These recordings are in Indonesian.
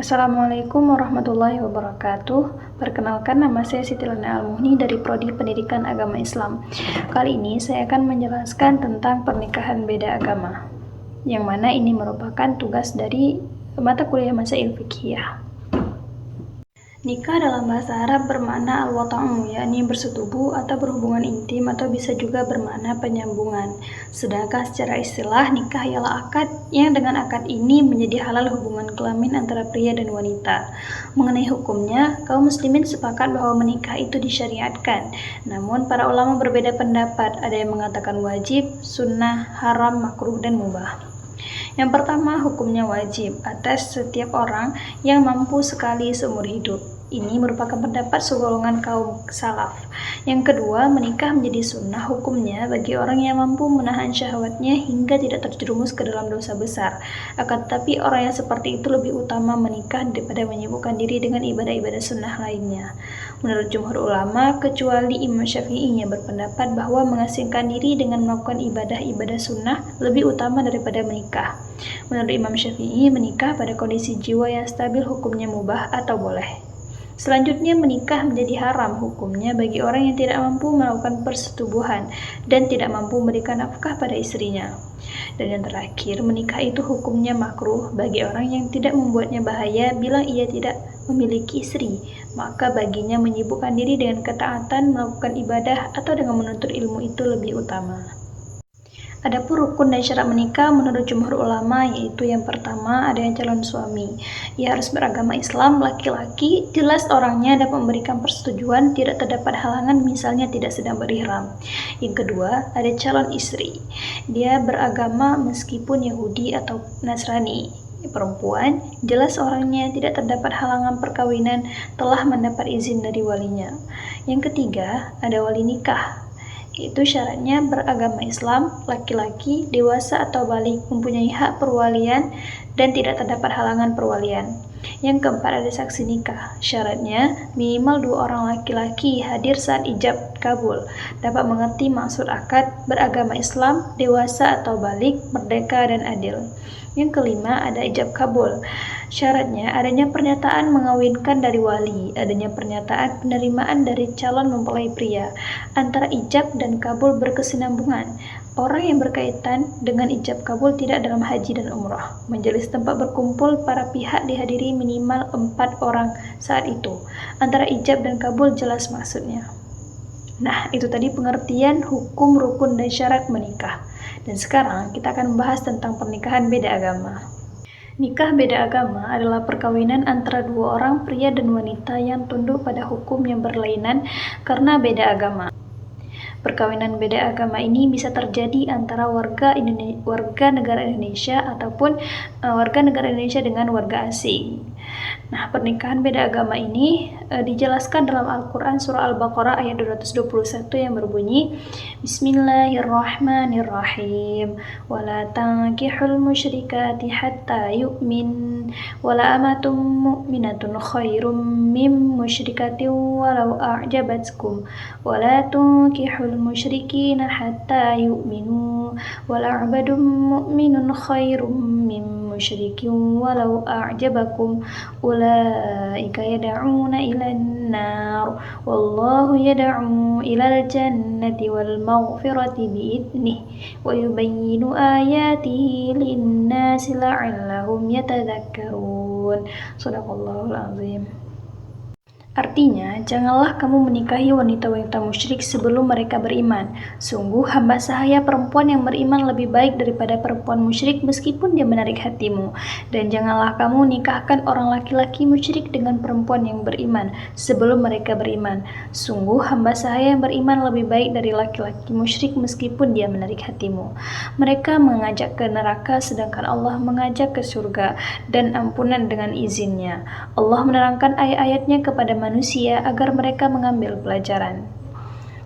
Assalamualaikum warahmatullahi wabarakatuh. Perkenalkan, nama saya Siti Lana Al-Muhni dari Prodi Pendidikan Agama Islam. Kali ini saya akan menjelaskan tentang pernikahan beda agama, yang mana ini merupakan tugas dari mata kuliah Masail Fiqhiyah. Nikah dalam bahasa Arab bermakna al-wata'u, yakni bersetubuh atau berhubungan intim, atau bisa juga bermakna penyambungan. Sedangkan secara istilah, nikah ialah akad yang dengan akad ini menjadi halal hubungan kelamin antara pria dan wanita. Mengenai hukumnya, kaum muslimin sepakat bahwa menikah itu disyariatkan. Namun para ulama berbeda pendapat, ada yang mengatakan wajib, sunnah, haram, makruh, dan mubah. Yang pertama, hukumnya wajib atas setiap orang yang mampu sekali seumur hidup. Ini merupakan pendapat segolongan kaum salaf. Yang kedua, menikah menjadi sunnah hukumnya bagi orang yang mampu menahan syahwatnya hingga tidak terjerumus ke dalam dosa besar. Akan tetapi orang yang seperti itu lebih utama menikah daripada menyibukkan diri dengan ibadah-ibadah sunnah lainnya. Menurut jumhur ulama, kecuali Imam Syafi'i yang berpendapat bahwa mengasingkan diri dengan melakukan ibadah-ibadah sunnah lebih utama daripada menikah. Menurut Imam Syafi'i, menikah pada kondisi jiwa yang stabil hukumnya mubah atau boleh. Selanjutnya, menikah menjadi haram hukumnya bagi orang yang tidak mampu melakukan persetubuhan dan tidak mampu memberikan nafkah pada istrinya. Dan yang terakhir, menikah itu hukumnya makruh bagi orang yang tidak membuatnya bahaya bila ia tidak memiliki istri, maka baginya menyibukkan diri dengan ketaatan, melakukan ibadah, atau dengan menuntut ilmu itu lebih utama. Adapun rukun dan syarat menikah menurut jumhur ulama, yaitu yang pertama ada yang calon suami. Ia harus beragama Islam, laki-laki, jelas orangnya dapat memberikan persetujuan, tidak terdapat halangan misalnya tidak sedang berihram. Yang kedua, ada calon istri. Dia beragama meskipun Yahudi atau Nasrani. Perempuan, jelas orangnya tidak terdapat halangan perkawinan, telah mendapat izin dari walinya. Yang ketiga, ada wali nikah. Itu syaratnya beragama Islam, laki-laki, dewasa atau balik, mempunyai hak perwalian dan tidak terdapat halangan perwalian. Yang keempat, ada saksi nikah. Syaratnya minimal 2 orang laki-laki hadir saat ijab kabul, dapat mengerti maksud akad, beragama Islam, dewasa atau balik, merdeka dan adil. Yang kelima, ada ijab kabul. Syaratnya adanya pernyataan mengawinkan dari wali, adanya pernyataan penerimaan dari calon mempelai pria. Antara ijab dan kabul berkesinambungan. Orang yang berkaitan dengan ijab kabul tidak dalam haji dan umrah. Majelis tempat berkumpul para pihak dihadiri minimal 4 orang saat itu. Antara ijab dan kabul jelas maksudnya. Nah, itu tadi pengertian hukum, rukun, dan syarat menikah. Dan sekarang kita akan membahas tentang pernikahan beda agama. Nikah beda agama adalah perkawinan antara 2 orang pria dan wanita yang tunduk pada hukum yang berlainan karena beda agama. Perkawinan beda agama ini bisa terjadi antara warga negara Indonesia ataupun warga negara Indonesia dengan warga asing. Nah, pernikahan beda agama ini dijelaskan dalam Al-Quran surah Al-Baqarah ayat 221 yang berbunyi, Bismillahirrahmanirrahim, wala tankihul musyrikati hatta yu'min, wala amatum mu'minatun khairum min musyrikatin walau a'jabatkum, wala tunkihul musyrikina hatta yu'minu, wala abadun mu'minun khairum min musyrikin walau a'jabakum, ulaika yad'una ilan nar wallahu yad'u ilal jannati wal maghfirati bi'idnih wa yubayyinu ayatihi linnasi la'allahum yatadhakkarun. Shadaqallahul azim. Artinya, janganlah kamu menikahi wanita-wanita musyrik sebelum mereka beriman. Sungguh, hamba sahaya perempuan yang beriman lebih baik daripada perempuan musyrik meskipun dia menarik hatimu. Dan janganlah kamu nikahkan orang laki-laki musyrik dengan perempuan yang beriman sebelum mereka beriman. Sungguh, hamba sahaya yang beriman lebih baik dari laki-laki musyrik meskipun dia menarik hatimu. Mereka mengajak ke neraka sedangkan Allah mengajak ke surga dan ampunan dengan izinnya. Allah menerangkan ayat-ayatnya kepada manusia agar mereka mengambil pelajaran.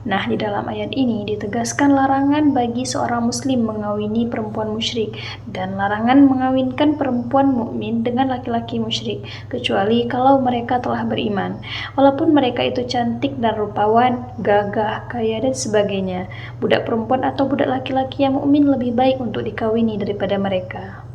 Nah, di dalam ayat ini ditegaskan larangan bagi seorang muslim mengawini perempuan musyrik dan larangan mengawinkan perempuan mukmin dengan laki-laki musyrik kecuali kalau mereka telah beriman. Walaupun mereka itu cantik dan rupawan, gagah, kaya dan sebagainya, budak perempuan atau budak laki-laki yang mukmin lebih baik untuk dikawini daripada mereka.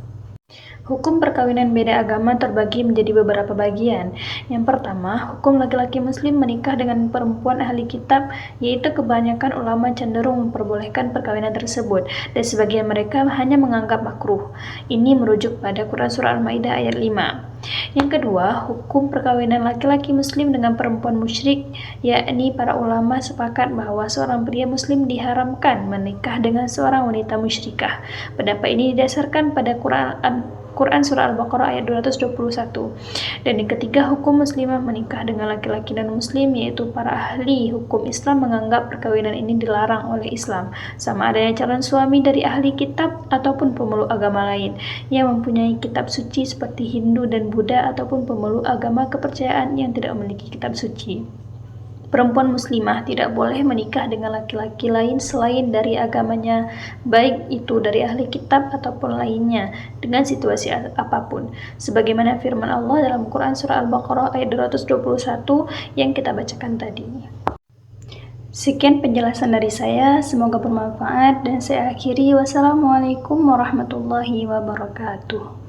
Hukum perkawinan beda agama terbagi menjadi beberapa bagian. Yang pertama, hukum laki-laki muslim menikah dengan perempuan ahli kitab, yaitu kebanyakan ulama cenderung memperbolehkan perkawinan tersebut, dan sebagian mereka hanya menganggap makruh. Ini merujuk pada Quran Surah Al-Maidah ayat 5. Yang kedua, hukum perkawinan laki-laki muslim dengan perempuan musyrik, yakni para ulama sepakat bahwa seorang pria muslim diharamkan menikah dengan seorang wanita musyrikah. Pendapat ini didasarkan pada Quran Surah Al-Baqarah ayat 221. Dan yang ketiga, hukum muslimah menikah dengan laki-laki non-muslim, yaitu para ahli hukum Islam menganggap perkawinan ini dilarang oleh Islam, sama adanya calon suami dari ahli kitab ataupun pemeluk agama lain yang mempunyai kitab suci seperti Hindu dan Buddha, ataupun pemeluk agama kepercayaan yang tidak memiliki kitab suci. Perempuan muslimah tidak boleh menikah dengan laki-laki lain selain dari agamanya, baik itu dari ahli kitab ataupun lainnya, dengan situasi apapun. Sebagaimana firman Allah dalam Quran Surah Al-Baqarah ayat 221 yang kita bacakan tadi. Sekian penjelasan dari saya, semoga bermanfaat dan saya akhiri. Wassalamualaikum warahmatullahi wabarakatuh.